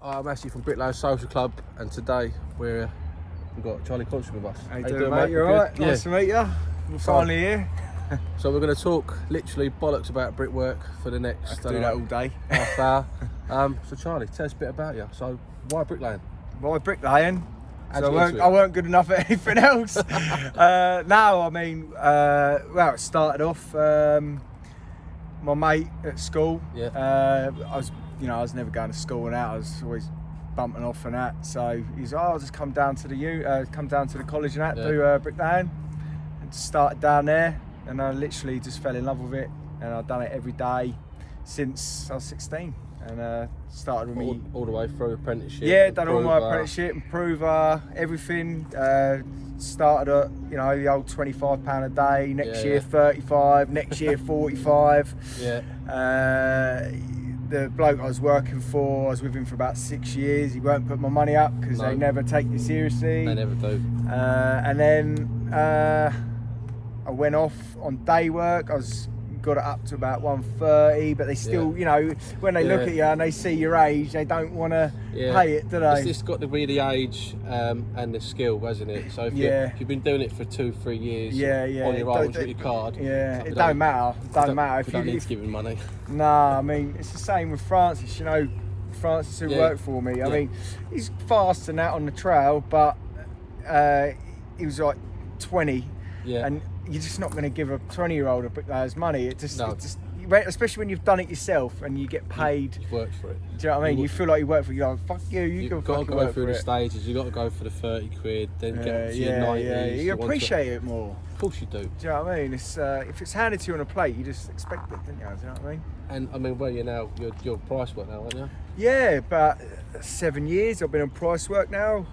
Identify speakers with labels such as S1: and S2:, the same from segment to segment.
S1: I'm actually from Bricklayers Social Club, and today we've got Charlie Collison with us.
S2: How you doing, mate? You alright?
S1: Yeah.
S2: Nice to meet you. We're finally here.
S1: So we're going to talk literally bollocks about brickwork for the next
S2: Do that all day.
S1: half hour. So Charlie, tell us a bit about you. So why bricklaying?
S2: Why bricklaying?
S1: How'd
S2: So
S1: you get into
S2: I
S1: it?
S2: weren't good enough at anything else. No, I mean, well, it started off. My mate at school.
S1: Yeah.
S2: I was never going to school and out. I was always bumping off and that. So he's, I'll just come down to the college and that, do bricklaying. And just started down there, and I literally just fell in love with it, and I've done it every day since I was 16. And started with me
S1: all the way through apprenticeship.
S2: yeah, done all my apprenticeship, improver, everything. Started at the old £25 a day. Next year 35. Next year 45.
S1: Yeah.
S2: The bloke I was working for, I was with him for about 6 years. He won't put my money up because they never take you seriously.
S1: They never do.
S2: And then I went off on day work. Got it up to about 130, but they still, when they look at you and they see your age, they don't want to pay it, do they?
S1: It's just got to be the age and the skill, hasn't it? So if you've been doing it for 2-3 years on your own with your card,
S2: it don't matter. Don't matter
S1: if you don't need to give him money.
S2: Nah, I mean it's the same with Francis. Francis who worked for me. I mean, he's fast and that on the trail, but he was like 20, and you're just not going to give a 20-year-old a bricklayer's money. It just, especially when you've done it yourself and you get paid.
S1: You've worked for it.
S2: Do you know what I mean? You feel like you work for it. You're like, fuck you.
S1: You've got to go through the stages. You've got to go for the 30 quid, then get up to your 90s.
S2: You appreciate it more.
S1: Of course you do.
S2: Do you know what I mean? It's if it's handed to you on a plate, you just expect it, don't you? Do you know what I mean?
S1: And I mean, where you're now, you're price work now, aren't you?
S2: Yeah, about 7 years I've been on price work now.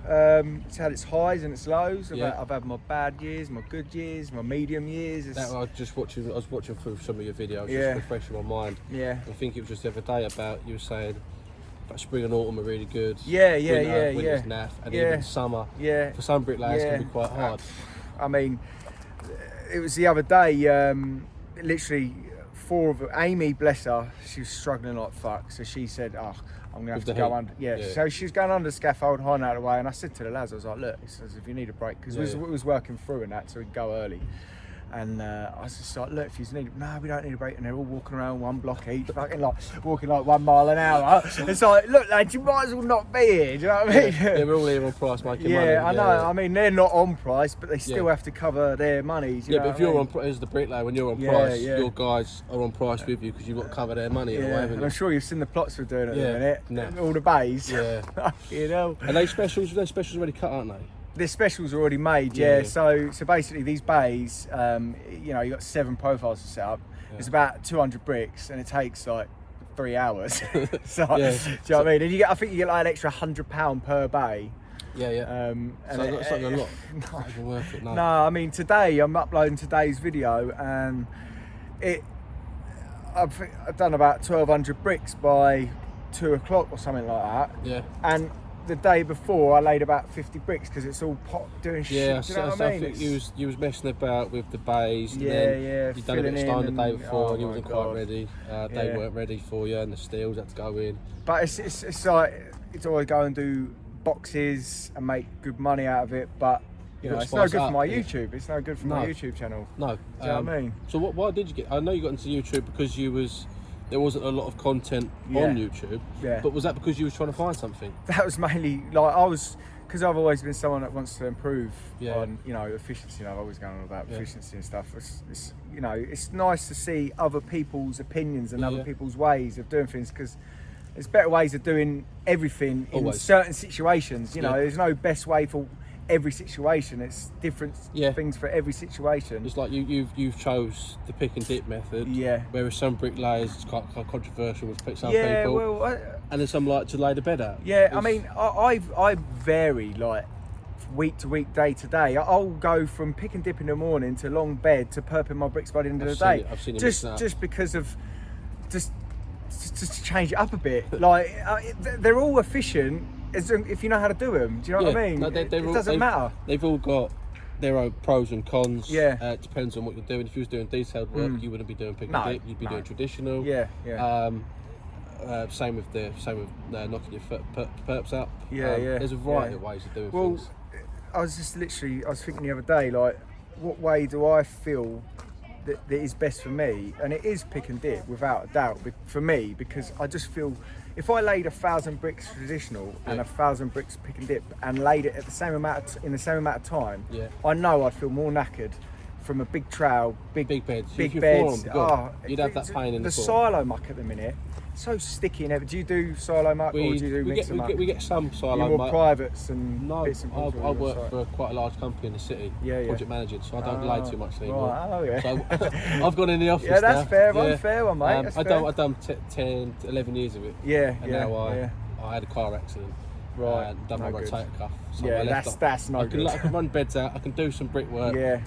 S2: It's had its highs and its lows. I've had my bad years, my good years, my medium years.
S1: I was watching through some of your videos, just refreshing my mind.
S2: Yeah.
S1: I think it was just the other day about you were saying about spring and autumn are really good.
S2: Winter's
S1: naff, and even summer. Yeah. For some bricklayers can be quite hard.
S2: I mean, it was the other day. Literally. Amy, bless her, she was struggling like fuck, so she said, I'm gonna have to go under. So she was going under the scaffold, hiding out of the way, and I said to the lads, I was like, look, it says if you need a break, because we was working through and that, so we'd go early. And I was just like, look, if you need, no, we don't need a break. And they're all walking around one block each, fucking like walking like 1 mile an hour. It's like, look, lads, you might as well not be here. Do you know what I mean?
S1: Yeah, we're all here on price making money.
S2: Yeah, I know. I mean, they're not on price, but they still have to cover their money.
S1: But if you're on price, as the bricklayer, when you're on price, your guys are on price with you because you've got to cover their money.
S2: And I'm sure you've seen the plots we're doing at the minute. All the bays.
S1: Yeah. Are they specials? They're specials already cut, aren't they?
S2: The specials are already made, So basically these bays, you got 7 profiles to set up. It's about 200 bricks, and it takes like 3 hours. Do you know what I mean? And I think you get like an extra £100 per bay.
S1: And it's not a lot. Not even worth it.
S2: No, I mean today I'm uploading today's video, and I've done about 1,200 bricks by 2 o'clock or something like that.
S1: Yeah.
S2: And the day before I laid about 50 bricks because it's all pot doing shit. Do you know what I mean?
S1: I think you was messing about with the bays.
S2: You
S1: done a bit of stone the day before, and you wasn't quite ready. They weren't ready for you, and the steels had to go in.
S2: But it's like it's always go and do boxes and make good money out of it, but it's no good for my YouTube. It's no good for my YouTube channel.
S1: No.
S2: Do you know what I mean?
S1: So why did you get? I know you got into YouTube because there wasn't a lot of content on YouTube. Yeah. But was that because you was trying to find something?
S2: That was mainly because I've always been someone that wants to improve on efficiency. I've always gone on about efficiency and stuff. It's nice to see other people's opinions and other people's ways of doing things, because there's better ways of doing everything in certain situations. There's no best way for every situation. It's different things for every situation.
S1: It's like you've chose the pick and dip method. Whereas some bricklayers, it's quite controversial with some people. And then some like to lay the bed out.
S2: I mean, I vary like week to week, day to day. I'll go from pick and dip in the morning to long bed to perping my bricks by the end of the day.
S1: I've seen
S2: just because of just to change it up a bit. Like they're all efficient if you know how to do them. Do you know what I mean?
S1: No,
S2: it doesn't matter.
S1: They've all got their own pros and cons.
S2: It
S1: depends on what you're doing. If you was doing detailed work, you wouldn't be doing pick and dip. You'd be doing traditional. Same with knocking your perps up.
S2: Yeah,
S1: There's a variety of ways of doing things.
S2: I was thinking the other day, like, what way do I feel that is best for me? And it is pick and dip, without a doubt, for me, because I just feel if I laid 1,000 bricks traditional and 1,000 bricks pick and dip and laid it at the same amount of time, I know I'd feel more knackered from a big trowel, big beds. You'd
S1: have that pain in the
S2: silo muck at the minute. So sticky and everything. Do you do silo muck or do you do mixer muck?
S1: We get some silo
S2: muck.
S1: More
S2: privates and bits and bobs.
S1: I work for quite a large company in the city, project managing, so I don't lay too much anymore.
S2: Right.
S1: So I've gone in the office.
S2: Yeah, that's
S1: now.
S2: fair. One fair one, mate.
S1: I've done 10, 11 years of it. Now I had a car accident.
S2: Right.
S1: Done my rotator cuff. So
S2: that's no good.
S1: I can run beds out. I can do some brickwork.
S2: No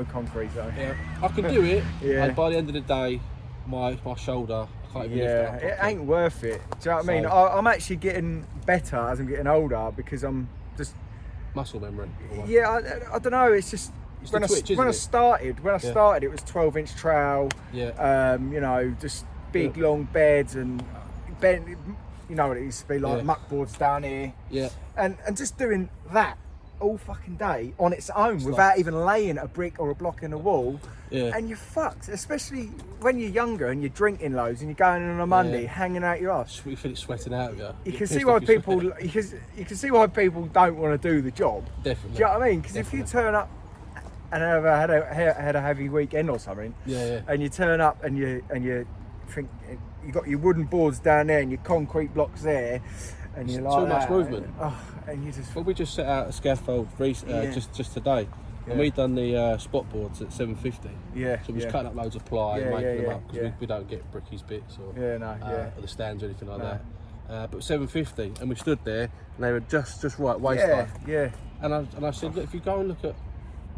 S2: concrete though.
S1: Yeah. I can do it. And by the end of the day, my shoulder, I can't even lift it up.
S2: It ain't worth it. Do you know what I mean? I'm actually getting better as I'm getting older because I'm just
S1: muscle memory.
S2: I don't know. It's just when I started, it was 12-inch trowel. Just big long beds and bent. You know what it used to be like, muck boards down here. And just doing that all fucking day on its own without even laying a brick or a block in a wall. And you're fucked, especially when you're younger and you're drinking loads and you're going in on a Monday, hanging out your ass.
S1: You feel it sweating out of you.
S2: You can see why people don't want to do the job.
S1: Definitely.
S2: Do you know what I mean? Because if you turn up and had a heavy weekend or something, and you turn up and you think you got your wooden boards down there and your concrete blocks there, and you're like
S1: too much movement.
S2: And you just.
S1: Well, we just set out a scaffold just today, and we done the spot boards at 750. So we was cutting up loads of ply and making them up because we don't get brickies bits or the stands or anything like that. But 750, and we stood there, and they were just right waist high. And I said, look, if you go and look at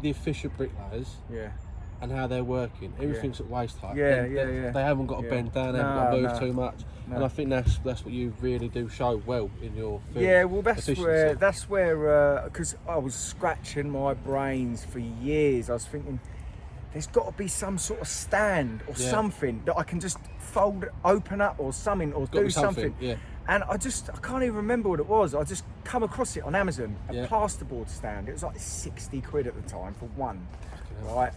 S1: the efficient bricklayers. And how they're working, everything's at waist height. They haven't got to bend down, they haven't got to move too much. And I think that's what you really do show well in your field.
S2: Well, that's where because I was scratching my brains for years. I was thinking there's got to be some sort of stand or something that I can just open up or something or do something. And I can't even remember what it was. I just come across it on Amazon, a plasterboard stand. It was like 60 quid at the time for one, right?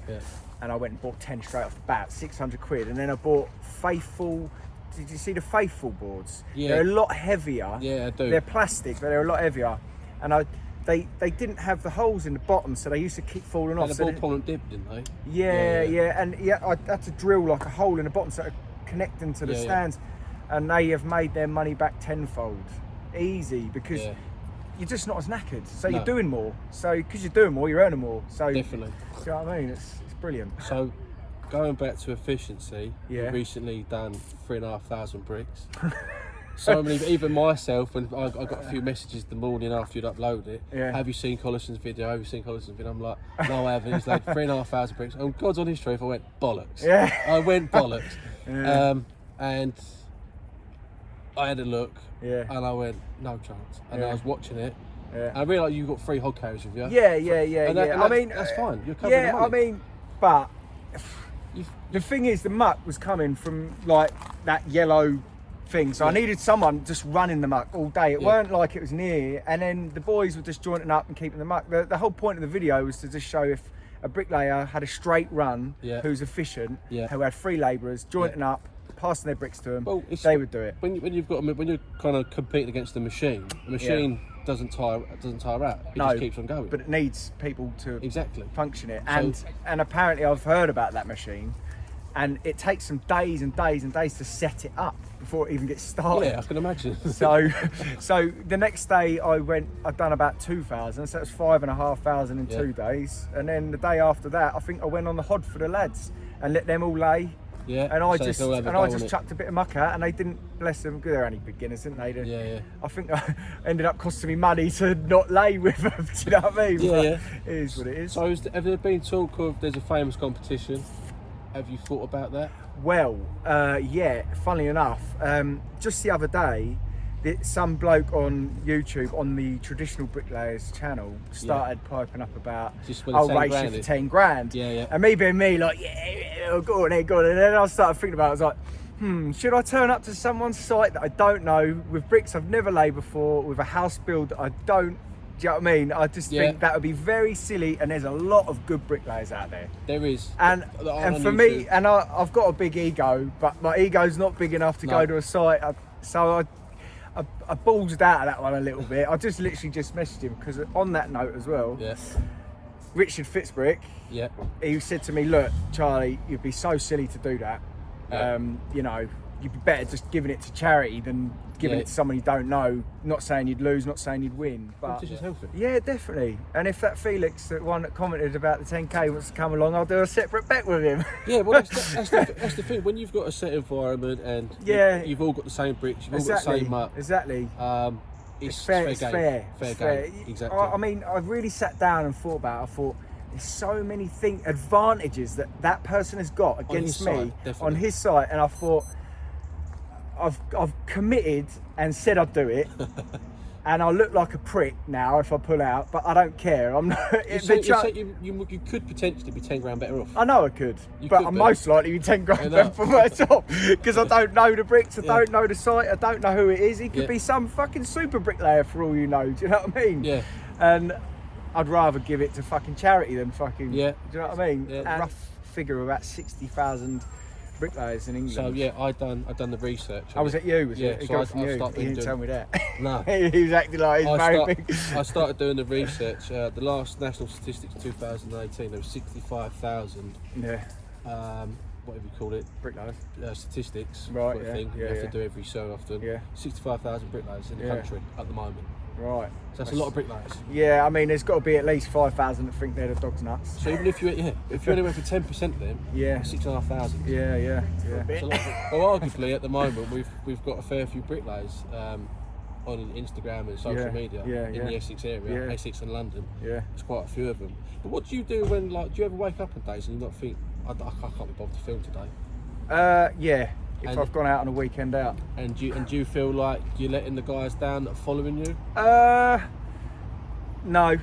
S2: And I went and bought 10 straight off the bat, 600 quid. And then I bought Faithful. Did you see the Faithful boards? They're a lot heavier.
S1: I do.
S2: They're plastic, but they're a lot heavier. And they didn't have the holes in the bottom, so they used to keep falling off.
S1: They ball and dip, didn't they?
S2: And I had to drill like a hole in the bottom so it connect them to the stands. And they have made their money back tenfold. Easy, because you're just not as knackered. So you're doing more. So because you're doing more, you're earning more. So
S1: definitely.
S2: Do you know what I mean? It's brilliant.
S1: So going back to efficiency, you've recently done 3,500 bricks. So many, even myself, when I got a few messages the morning after you'd upload it, have you seen Collison's video? Have you seen Collison's video? I'm like, no, I haven't. He's like 3,500 bricks. And God's honest truth, I went bollocks. I went bollocks. And I had a look, and I went, no chance. And I was watching it, and I realised you got 3 hog carriers with you.
S2: I mean,
S1: that's fine. You're covering the money.
S2: I mean, but the thing is, the muck was coming from like that yellow thing, so I needed someone just running the muck all day. It weren't like it was near, and then the boys were just jointing up and keeping the muck. The whole point of the video was to just show if a bricklayer had a straight run, who's efficient, who had 3 labourers jointing up, passing their bricks to them, they would do it.
S1: When you're kind of competing against the machine doesn't tire out. It just keeps on going.
S2: But it needs people to function it.
S1: So,
S2: and apparently I've heard about that machine, and it takes them days and days and days to set it up before it even gets started.
S1: Yeah, I can imagine.
S2: so the next day I'd done about 2,000, so that's 5,500 in 2 days. And then the day after that, I think I went on the hod for the lads and let them all lay. And I just chucked a bit of muck out, and they didn't, bless them, because they're only beginners, didn't they? I think I ended up costing me money to not lay with them. Do you know what I mean? It is what it is.
S1: So have there been talk of there's a famous competition? Have you thought about that?
S2: Well, funnily enough, just the other day, some bloke on YouTube on the Traditional Bricklayers channel started piping up about, I'll race you for 10 grand. And me being me, like, go on. And then I started thinking about it, I was like, should I turn up to someone's site that I don't know, with bricks I've never laid before, with a house build that I don't, do you know what I mean? I just think that would be very silly, and there's a lot of good bricklayers out there.
S1: There is.
S2: And for me, and I've got a big ego, but my ego's not big enough to go to a site, so I ballsed out of that one a little bit. I just literally just messaged him, because on that note as well, Richard Fitzbrick, he said to me, look, Charlie, you'd be so silly to do that. You know, you'd be better just giving it to charity than giving it to someone you don't know. Not saying you'd lose, not saying you'd win, but yeah, definitely. And if that Felix, the one that commented about the 10k, wants to come along, I'll do a separate bet with him.
S1: Yeah, well, that's the thing. When you've got a set environment and you've all got the same bricks, you've all got the same muck.
S2: Exactly.
S1: It's
S2: fair.
S1: game. Exactly.
S2: I mean, I really sat down and thought about it. I thought, there's so many advantages that person has got against me on his side, and I thought, I've committed and said I'd do it, and I look like a prick now if I pull out, but I don't care. I'm not.
S1: You could potentially be 10 grand better off.
S2: I know I could, but I'm most likely be 10 grand better for myself, because I don't know the bricks, I don't know the site, I don't know who it is. He could be some fucking super bricklayer for all you know. Do you know what I mean?
S1: Yeah.
S2: And I'd rather give it to fucking charity than fucking. Yeah. Do you know what I mean?
S1: Yeah.
S2: Rough figure of about 60,000 bricklayers in England.
S1: So yeah, I done the research.
S2: Oh, was it you? Was it?
S1: So
S2: from you? He didn't tell me that.
S1: No.
S2: He was acting like he's very big.
S1: I started doing the research. The last national statistics, 2018, there was 65,000.
S2: Yeah.
S1: Whatever you call it,
S2: bricklayers.
S1: Statistics.
S2: Right.
S1: Sort of thing. You have to do every so often.
S2: Yeah.
S1: 65,000 bricklayers in the country at the moment.
S2: Right.
S1: So that's a lot of bricklayers.
S2: Yeah, I mean, there's got to be at least 5,000 that think they're the dog's nuts.
S1: So even if you only went for 10% of them, 6,500.
S2: Yeah.
S1: It's a lot well, arguably at the moment we've got a fair few bricklayers on Instagram and social media in the Essex area, Essex and London. Yeah, there's quite a few of them. But what do you do when, like, do you ever wake up on days and you not think, I can't be bothered to film today?
S2: Yeah. If I've gone out on a weekend out.
S1: And do you feel like you're letting the guys down that are following you?
S2: No.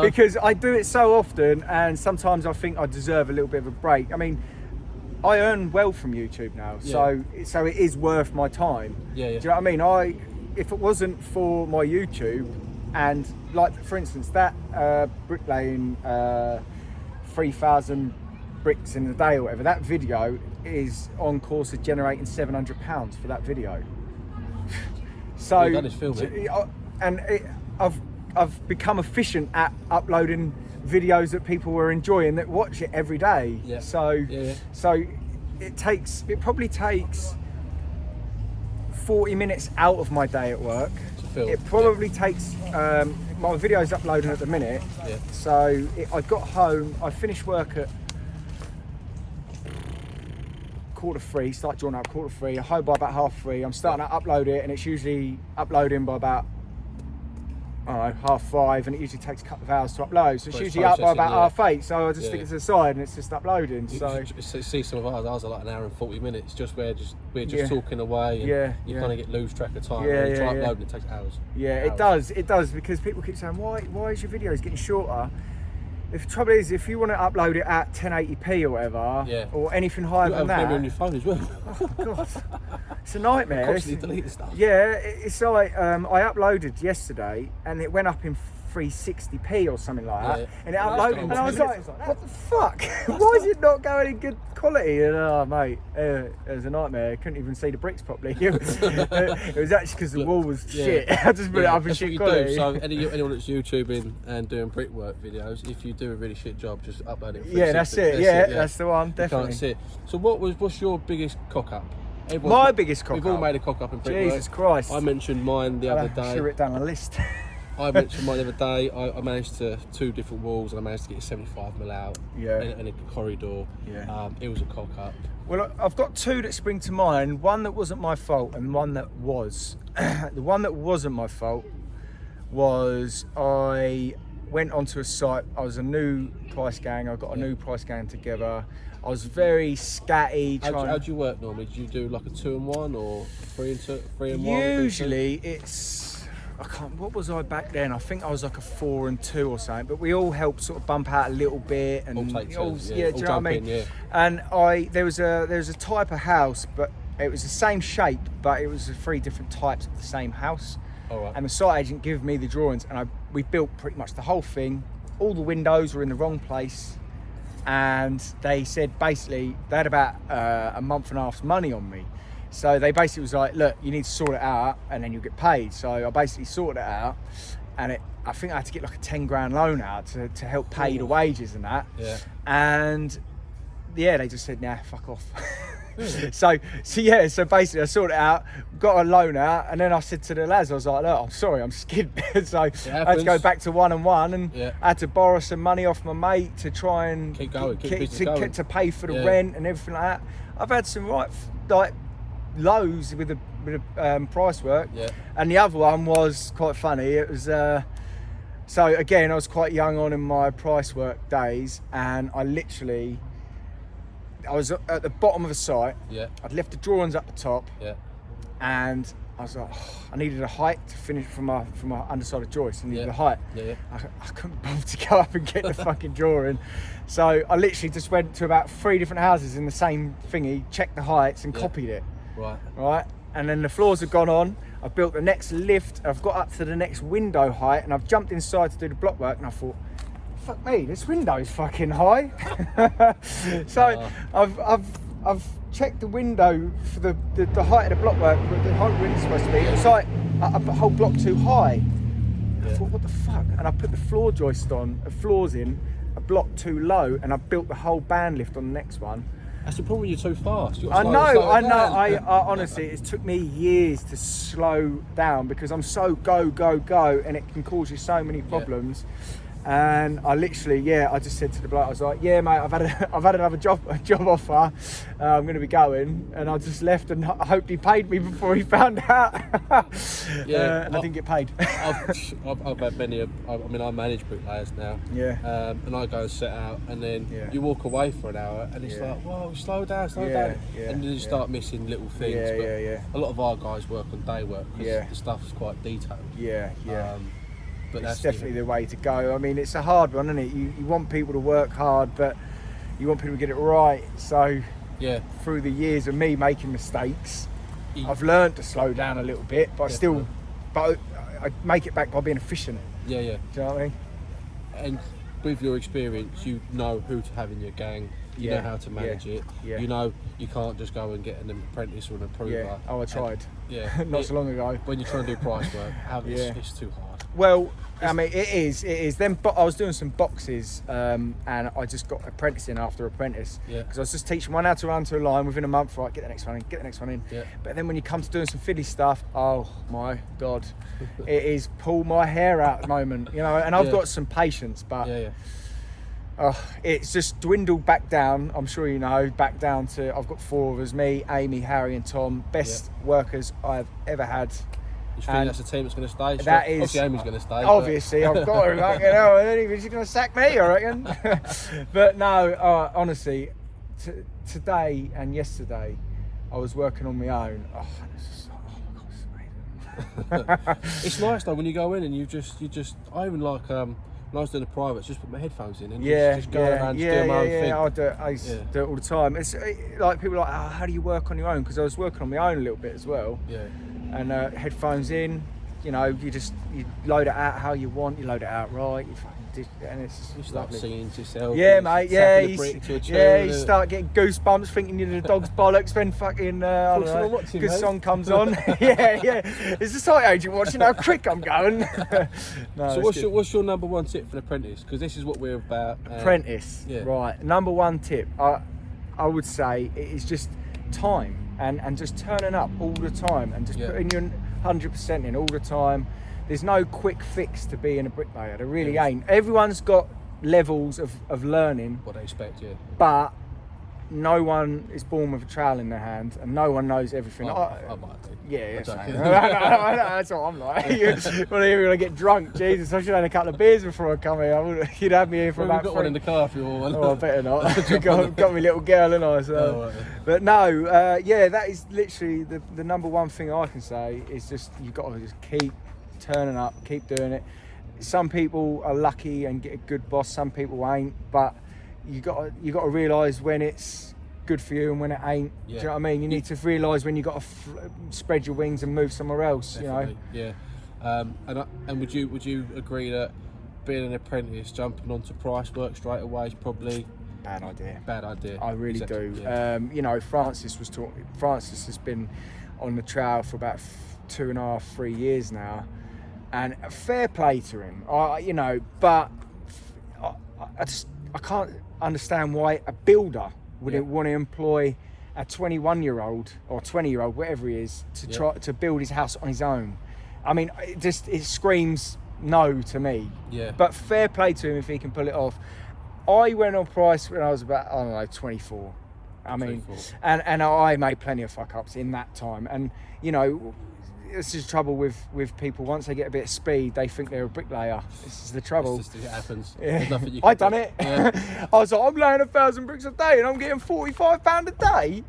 S2: Because I do it so often, and sometimes I think I deserve a little bit of a break. I mean, I earn well from YouTube now, so it is worth my time.
S1: Yeah.
S2: Do you know what I mean? If it wasn't for my YouTube, and like for instance that bricklaying 3,000 bricks in a day or whatever, that video is on course of generating £700 for that video. So I've become efficient at uploading videos that people were enjoying, that watch it every day. So it probably takes 40 minutes out of my day at work. It probably takes my video's uploading at the minute. So I got home, I finished work at 3:15, start drawing up 3:15, I home by about 3:30. I'm starting to upload it, and it's usually uploading by about, I don't know, 5:30, and it usually takes a couple of hours to upload. So it's usually up by about 8:30, so I just stick it to the side and it's just uploading. So
S1: see some of ours are like an hour and 40 minutes, just we're just talking away, and you kind of lose track of time. You try uploading, it takes hours.
S2: It does, because people keep saying, why is your videos getting shorter? The trouble is, if you want to upload it at 1080p or whatever, or anything higher than that,
S1: on your phone as well.
S2: Oh God, it's a nightmare.
S1: Constantly deleting stuff.
S2: Yeah, it's like I uploaded yesterday, and it went up in 360p or something like that, and it uploaded, and I was like, what the fuck? Why is it not going in good quality? And mate, it was a nightmare. I couldn't even see the bricks properly. It was actually because the wall was shit. I just put it up in shit quality.
S1: So anyone that's YouTubing and doing brickwork videos, if you do a really shit job, just upload it.
S2: That's it. That's the one. Definitely.
S1: You can't see it. So what's your biggest cock up?
S2: My biggest cock up.
S1: We've all made a cock up in brickwork.
S2: Jesus Christ.
S1: I mentioned mine the other day.
S2: I should write down a list.
S1: I mentioned mine the other day. I managed to 2 different walls, and I managed to get 75mm out in a corridor. It was a cock up.
S2: Well, I've got 2 that spring to mind. One that wasn't my fault, and one that was. The one that wasn't my fault was I went onto a site. I was a new price gang. I got a new price gang together. I was very scatty.
S1: How do you work normally? Do you do like a 2 and 1 or 3 and 1?
S2: Usually it's what was I back then? I think I was like a 4 and 2 or something. But we all helped sort of bump out a little bit and
S1: all take turns,
S2: do you know what I mean?
S1: Yeah.
S2: And there was a type of house, but it was the same shape, but it was 3 different types of the same house.
S1: All right.
S2: And the site agent gave me the drawings, and we built pretty much the whole thing. All the windows were in the wrong place, and they said basically they had about a month and a half's money on me. So they basically was like, look, you need to sort it out and then you'll get paid. So I basically sorted it out, and I think I had to get like a 10 grand loan out to help pay the wages and that.
S1: Yeah.
S2: And yeah, they just said, nah, fuck off.
S1: Really?
S2: So basically I sorted it out, got a loan out, and then I said to the lads, I was like, look, I'm sorry, I'm skid. So I had to go back to 1-on-1, and I had to borrow some money off my mate to try and
S1: keep going, to
S2: pay for the rent and everything like that. I've had some like lows with the price work, and the other one was quite funny. It was so again, I was quite young on in my price work days, and I was at the bottom of the site. Yeah. I'd left the drawings up the top. Yeah. And I was like, I needed a height to finish from my underside of joist. I needed a height. Yeah. I couldn't bother to go up and get the fucking drawing. So I literally just went to about 3 different houses in the same thingy, checked the heights and copied it. Right. And then the floors have gone on. I've built the next lift. I've got up to the next window height, and I've jumped inside to do the block work, and I thought, fuck me, this window is fucking high. So I've checked the window for the height of the block work, where the height window's supposed to be. It's like a whole block too high. I thought, what the fuck? And I put the floor joist on, floors in, a block too low, and I built the whole band lift on the next one.
S1: That's the problem, you're too fast.
S2: I know. I honestly, it took me years to slow down because I'm so go, and it can cause you so many problems. And I literally, I just said to the bloke, I was like, yeah, mate, I've had another job offer. I'm going to be going, and I just left, and I hoped he paid me before he found out. And I didn't get paid.
S1: I've had many. I mean, I manage bricklayers now. Yeah. And I go and set out, and then you walk away for an hour, and it's like, whoa, slow down, and then you start missing little things. A lot of our guys work on day work because the stuff's quite detailed. But
S2: it's definitely the way to go. I mean, it's a hard one, isn't it? You want people to work hard, but you want people to get it right. So through the years of me making mistakes, I've learned to slow down a little bit, but I make it back by being efficient.
S1: Yeah.
S2: Do you know what I mean?
S1: And with your experience, you know who to have in your gang. You know how to manage it. Yeah. You know you can't just go and get an apprentice or an approver.
S2: Yeah. Oh, I tried. Not so long ago.
S1: When you're trying to do price work, it's too hard.
S2: Well, I mean, it is. Then I was doing some boxes, and I just got apprentice in after apprentice because I was just teaching one how to run to a line within a month. Right, get the next one in, Yeah. But then when you come to doing some fiddly stuff, oh my god, it is pull my hair out at the moment, you know. And I've got some patience, but it's just dwindled back down. I'm sure you know, back down to I've got 4 of us: me, Amy, Harry, and Tom. Best workers I've ever had.
S1: You think that's a team that's going to stay?
S2: That is,
S1: obviously Amy's going to stay.
S2: Obviously, I've got to. She's going to sack me, I reckon. But no, honestly, today and yesterday, I was working on my own. Oh my God,
S1: it's nice though when you go in and you just. I even like when I was doing the privates, just put my headphones in and just go around, just do my own thing.
S2: I used to do it all the time. It's like people are like, how do you work on your own? Because I was working on my own a little bit as well. Yeah. And headphones in, you know, you load it out how you want, you load it out right, and it's
S1: you start singing to yourself.
S2: Yeah, mate. You start getting goosebumps thinking you're the dog's bollocks when fucking good song comes on. yeah. It's the site agent watching how quick I'm going.
S1: So what's your number one tip for an apprentice? Because this is what we're about.
S2: Apprentice, right? Number one tip, I would say, it is just time. And just turning up all the time and just putting your 100% in all the time. There's no quick fix to being a bricklayer. There really ain't. Everyone's got levels of learning.
S1: What they expect,
S2: But no one is born with a trowel in their hand, and no one knows everything.
S1: I might do.
S2: That's what I'm like. When I get drunk, Jesus, I should have had a couple of beers before I come here. You'd have me here for about 3.
S1: Got one in the car if you want one.
S2: Oh, I better not. got me little girl, haven't I? So. But no, that is literally the number one thing I can say is just you've got to just keep turning up, keep doing it. Some people are lucky and get a good boss, some people ain't, but you got to realise when it's good for you and when it ain't. Do you know what I mean? You need to realise when you got to spread your wings and move somewhere else.
S1: Definitely, you know. Yeah. And would you agree that being an apprentice, jumping onto price work straight away is probably
S2: bad idea?
S1: Bad idea.
S2: I really do.
S1: Yeah.
S2: You know, Francis has been on the trail for about 2.5, 3 years now, and fair play to him. You know, but I can't understand why a builder would want to employ a 21-year-old or 20-year-old, whatever he is, to try to build his house on his own. I mean, it screams no to me.
S1: Yeah.
S2: But fair play to him if he can pull it off. I went on price when I was about, I don't know, 24. I mean, 24. And I made plenty of fuck ups in that time. And you know, this is the trouble with people. Once they get a bit of speed, they think they're a bricklayer. This is the trouble.
S1: It happens.
S2: Yeah.
S1: There's nothing you can
S2: I done it.
S1: Yeah.
S2: I was like, I'm laying 1,000 bricks a day and I'm getting £45 a day.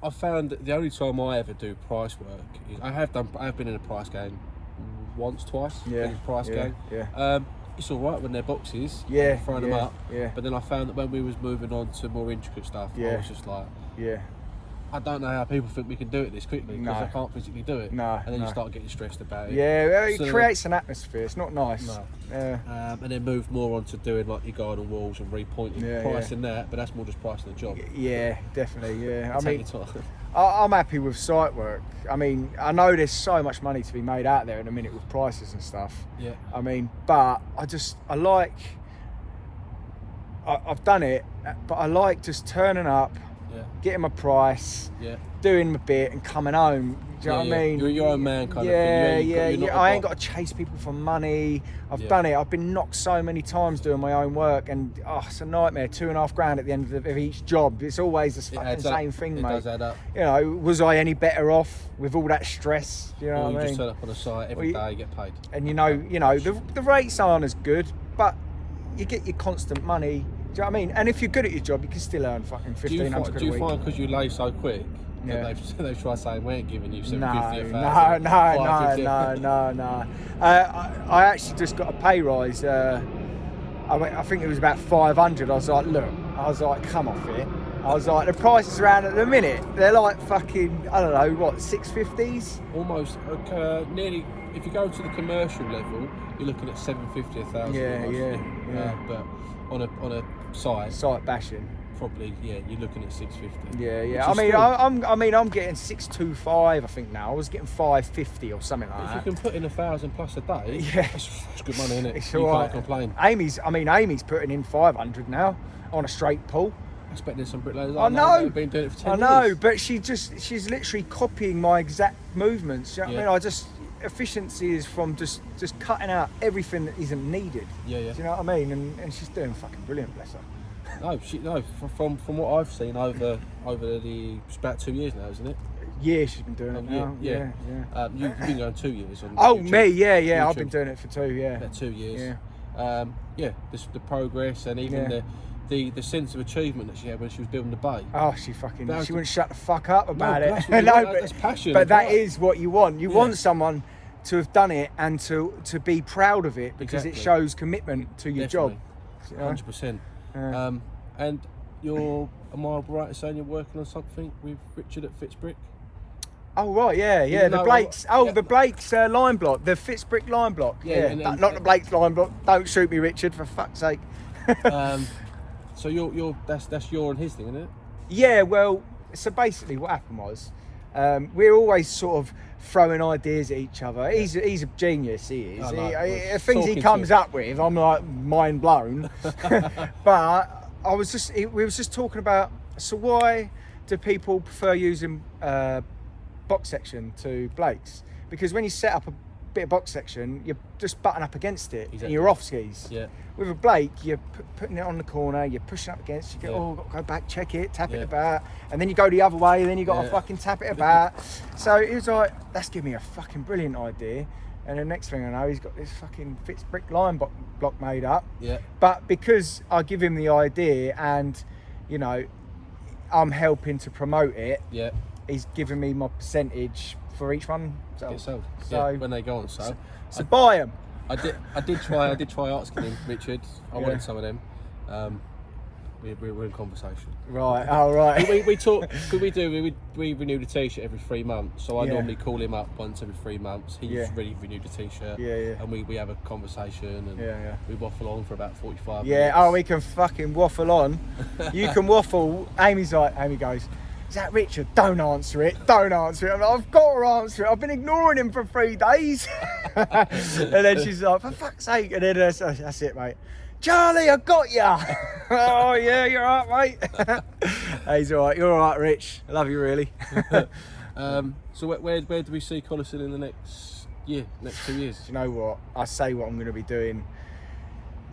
S1: I've found that the only time I ever do price work is I have been in a price game once, twice.
S2: Yeah.
S1: In a price game.
S2: Yeah.
S1: It's all right when they're boxes.
S2: Yeah.
S1: Throwing them up.
S2: Yeah.
S1: But then I found that when we was moving on to more intricate stuff, I was just like, I don't know how people think we can do it this quickly because I can't physically do it.
S2: No.
S1: And then you start getting stressed about it.
S2: Yeah, it creates an atmosphere. It's not nice.
S1: No.
S2: Yeah.
S1: And then move more on to doing like your garden walls and repointing, pricing that, but that's more just pricing the job.
S2: Yeah, definitely. Yeah. I
S1: Take
S2: mean,
S1: your time.
S2: I'm happy with site work. I mean, I know there's so much money to be made out there in a minute with prices and stuff.
S1: Yeah.
S2: I mean, but I've done it, but I like just turning up, getting my price, doing my bit and coming home. Do you know what I mean?
S1: You're your own man kind of thing.
S2: Yeah. I ain't got to chase people for money. I've done it. I've been knocked so many times doing my own work, and it's a nightmare. 2.5 grand at the end of each job. It's always the fucking same thing, mate.
S1: It does add up.
S2: You know, was I any better off with all that stress? You know what I mean?
S1: You just turn up on a site every day, get paid.
S2: And you know, the rates aren't as good, but you get your constant money. Do you know what I mean? And if you're good at your job, you can still earn fucking 1,500 quid a week.
S1: Do you find because you lay so quick? Yeah. They've tried saying we ain't giving you 750
S2: No. I actually just got a pay rise. I think it was about 500. I was like, come off it. I was like, the prices around at the minute, they're like fucking, I don't know, what, 650s?
S1: Almost, nearly. If you go to the commercial level, you're looking at 750, 1,000.
S2: Yeah.
S1: But on a site
S2: bashing.
S1: Probably, you're looking at 650.
S2: Yeah. I'm getting 625. I think now I was getting 550 or something like that.
S1: If you can put in 1,000 plus a day, that's good money, isn't it?
S2: It's
S1: you
S2: can't
S1: complain.
S2: Amy's putting in 500 now on a straight pull.
S1: I expect there's some bricklayers.
S2: I know.
S1: They've been doing it for 10 years.
S2: I know, but she's literally copying my exact movements. You know what I mean? Efficiency is from just cutting out everything that isn't needed.
S1: Yeah.
S2: Do you know what I mean? And she's doing fucking brilliant, bless her.
S1: From what I've seen over it's about 2 years now, isn't it?
S2: Yeah, she's been doing it now. Yeah.
S1: You've been going 2 years on
S2: YouTube. Me, yeah.
S1: YouTube.
S2: I've been doing it for 2, yeah.
S1: About 2 years.
S2: Yeah.
S1: The progress and even the sense of achievement that she had when she was building the bay.
S2: Oh, she wouldn't shut the fuck up about it.
S1: That's passion.
S2: But that is what you want. You want someone to have done it and to be proud of it because it shows commitment to your job.
S1: 100%. And am I right in saying you're working on something with Richard at Fitzbrick?
S2: Oh right, yeah. The Blake's, the Blake's line block, the Fitzbrick line block. Yeah, not the Blake's line block. Don't shoot me, Richard, for fuck's sake.
S1: So that's your and his thing, isn't it?
S2: Yeah. Well, so basically, what happened was, we're always sort of throwing ideas at each other. He's a genius. He is. Things he comes up with, I'm like mind blown. But we was just talking about. So why do people prefer using box section to Blake's? Because when you set up a bit of box section, you just button up against it and you're off skis. Yeah. With a Blake, you're putting it on the corner, you're pushing up against, you go, got to go back, check it, tap it about, and then you go the other way, and then you got to fucking tap it about. So it was like, that's giving me a fucking brilliant idea. And the next thing I know, he's got this fucking Fitzbrick line block made up. Yeah. But because I give him the idea and, I'm helping to promote it, he's giving me my percentage for each one.
S1: Get sold. So when they go on sale.
S2: So buy them.
S1: I did try art skinning, Richard. I wanted some of them. We're in conversation.
S2: Right. Oh, right.
S1: we talk. We renew the t-shirt every 3 months. So I normally call him up once every 3 months. He's really renewed the t-shirt. And we have a conversation and we waffle on for about 45 minutes.
S2: Oh, we can fucking waffle on. You can waffle. Amy goes, is that Richard? Don't answer it. Don't answer it. I'm like, I've got to answer it. I've been ignoring him for 3 days. And then she's like, for fuck's sake. And then that's it, mate. Charlie, I got ya. Oh, yeah, you're all right, mate. He's all right. You're all right, Rich. I love you, really.
S1: So where do we see Collison in the next 2 years?
S2: Do you know what? I say what I'm going to be doing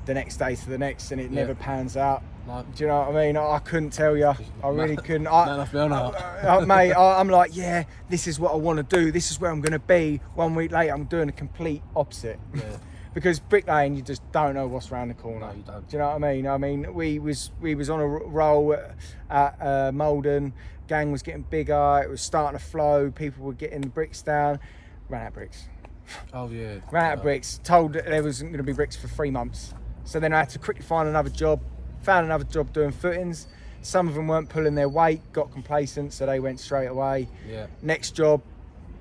S2: the next day to the next, and it never pans out. Like, do you know what I mean? I couldn't tell you. I really couldn't. Mate, I'm like, this is what I want to do. This is where I'm going to be. 1 week later, I'm doing a complete opposite. Yeah. Because bricklaying, you just don't know what's around the corner.
S1: No, you don't.
S2: Do you know what I mean? I mean, we was on a roll at Malden. Gang was getting bigger. It was starting to flow. People were getting bricks down. Ran out of bricks.
S1: Oh yeah.
S2: Ran out of bricks. Told that there wasn't going to be bricks for 3 months. So then I had to quickly find another job. Found another job doing footings. Some of them weren't pulling their weight. Got complacent, so they went straight away. Yeah. Next job.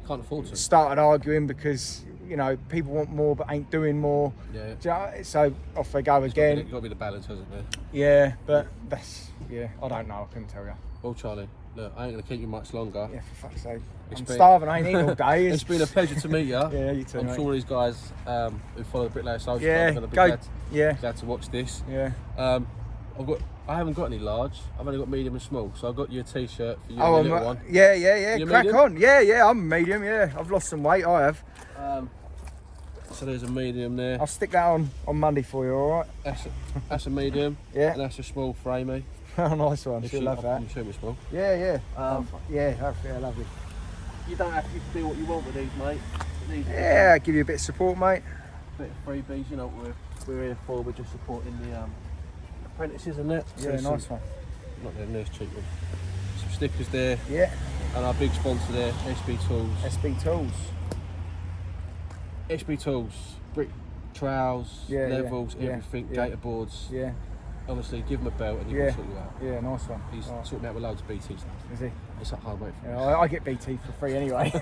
S1: Can't afford to.
S2: Started arguing because, you know, people want more but ain't doing more. Yeah. So off they go again.
S1: It's got to be the balance, hasn't it?
S2: Yeah, but that's, I don't know. I couldn't tell you.
S1: Well, Charlie, look, I ain't going to keep you much longer.
S2: Yeah, for fuck's sake. I'm starving. I ain't eating all day.
S1: It's been a pleasure to meet you.
S2: Yeah, you too,
S1: I'm sure these guys who follow the Bricklayers Social are going to be glad to watch this.
S2: Yeah.
S1: I haven't got any large. I've only got medium and small. So I've got you a t-shirt for you and the little one.
S2: Yeah.
S1: You're
S2: Crack
S1: medium?
S2: on. Yeah. I'm medium. Yeah. I've lost some weight. I have.
S1: So there's a medium there.
S2: I'll stick that on Monday for you. All right.
S1: That's a medium.
S2: Yeah.
S1: And that's a small for Amy.
S2: Oh, nice one. She'll love that.
S1: You show me small.
S2: Yeah. Yeah, lovely.
S1: You don't have to do what you want with these, mate.
S2: I'll give you a bit of support, mate.
S1: A bit of freebies, you know what we're here for. We're just supporting the apprentices and that.
S2: Yeah, nice one.
S1: Not there, there's cheap one. Some stickers there.
S2: Yeah.
S1: And our big sponsor there, SB Tools. SB Tools, brick trowels, levels, everything, gator boards. Yeah. Honestly, give him a belt and he can sort you out.
S2: Yeah, nice one.
S1: He's sorting out with loads of BT stuff.
S2: Is he?
S1: It's a hard work for him.
S2: I get BT for free anyway.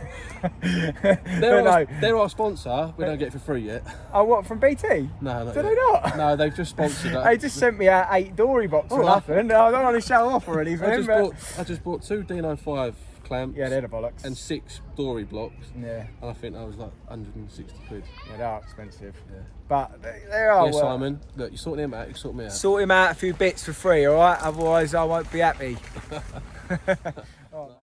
S1: They're our sponsor. We don't get it for free yet.
S2: Oh, what, from BT?
S1: No.
S2: Do they not?
S1: No, they've just sponsored us.
S2: They just sent me out 8 dory boxes or nothing. I don't want to show off or anything.
S1: I just bought 2 Dino 5 clamps.
S2: Yeah, they're the bollocks.
S1: And 6 dory blocks.
S2: Yeah.
S1: And I think that was like 160 quid.
S2: Yeah, they are expensive. Yeah. But they are.
S1: Yeah, Simon, look, you sort him out, you sort me out.
S2: Sort him out a few bits for free, alright? Otherwise I won't be happy. All right.